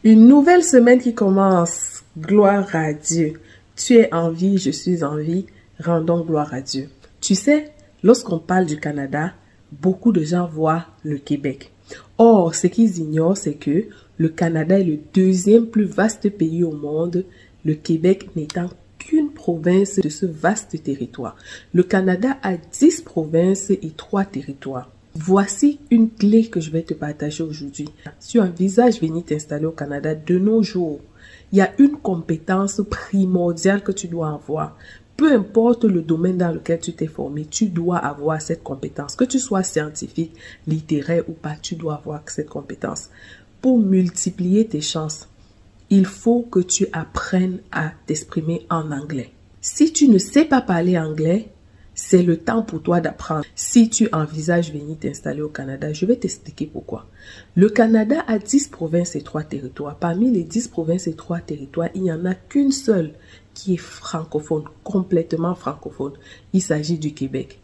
Une nouvelle semaine qui commence. Gloire à Dieu. Tu es en vie, je suis en vie. Rendons gloire à Dieu. Tu sais, lorsqu'on parle du Canada, beaucoup de gens voient le Québec. Or, ce qu'ils ignorent, c'est que le Canada est le deuxième plus vaste pays au monde, le Québec n'étant qu'une province de ce vaste territoire. Le Canada a 10 provinces et 3 territoires. Voici une clé que je vais te partager aujourd'hui. Si tu envisages venir t'installer au Canada de nos jours, il y a une compétence primordiale que tu dois avoir. Peu importe le domaine dans lequel tu t'es formé, tu dois avoir cette compétence. Que tu sois scientifique, littéraire ou pas, tu dois avoir cette compétence. Pour multiplier tes chances, il faut que tu apprennes à t'exprimer en anglais. Si tu ne sais pas parler anglais, c'est le temps pour toi d'apprendre. Si tu envisages venir t'installer au Canada, je vais t'expliquer pourquoi. Le Canada a 10 provinces et 3 territoires. Parmi les 10 provinces et 3 territoires, il n'y en a qu'une seule qui est francophone, complètement francophone. Il s'agit du Québec.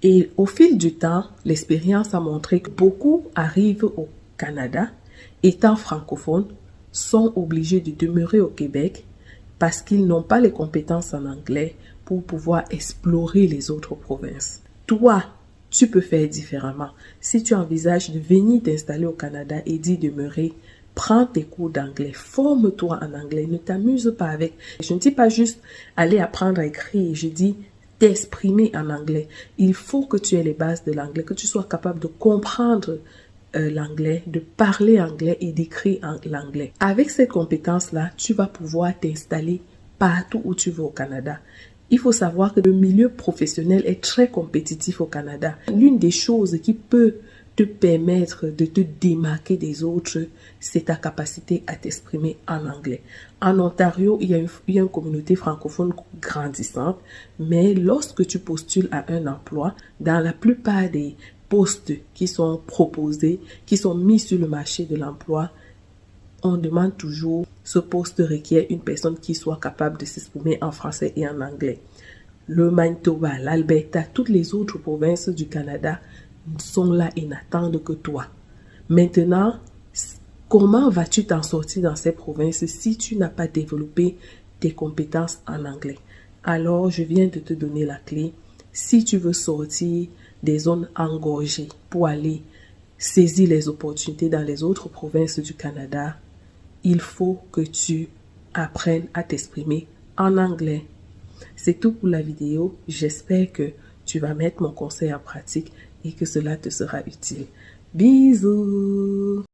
Et au fil du temps, l'expérience a montré que beaucoup arrivent au Canada, étant francophones, sont obligés de demeurer au Québec parce qu'ils n'ont pas les compétences en anglais pour pouvoir explorer les autres provinces. Toi, tu peux faire différemment. Si tu envisages de venir t'installer au Canada et d'y demeurer, prends tes cours d'anglais, forme-toi en anglais, ne t'amuse pas avec. Je ne dis pas juste aller apprendre à écrire, je dis t'exprimer en anglais. Il faut que tu aies les bases de l'anglais, que tu sois capable de comprendre l'anglais, de parler anglais et d'écrire en l'anglais. Avec cette compétence-là, tu vas pouvoir t'installer partout où tu veux au Canada. Il faut savoir que le milieu professionnel est très compétitif au Canada. L'une des choses qui peut te permettre de te démarquer des autres, c'est ta capacité à t'exprimer en anglais. En Ontario, il y a une communauté francophone grandissante, mais lorsque tu postules à un emploi, dans la plupart des postes qui sont proposés, qui sont mis sur le marché de l'emploi, on demande toujours, ce poste requiert une personne qui soit capable de s'exprimer en français et en anglais. Le Manitoba, l'Alberta, toutes les autres provinces du Canada sont là et n'attendent que toi. Maintenant, comment vas-tu t'en sortir dans ces provinces si tu n'as pas développé tes compétences en anglais? Alors, je viens de te donner la clé. Si tu veux sortir des zones engorgées pour aller saisir les opportunités dans les autres provinces du Canada, il faut que tu apprennes à t'exprimer en anglais. C'est tout pour la vidéo. J'espère que tu vas mettre mon conseil en pratique et que cela te sera utile. Bisous!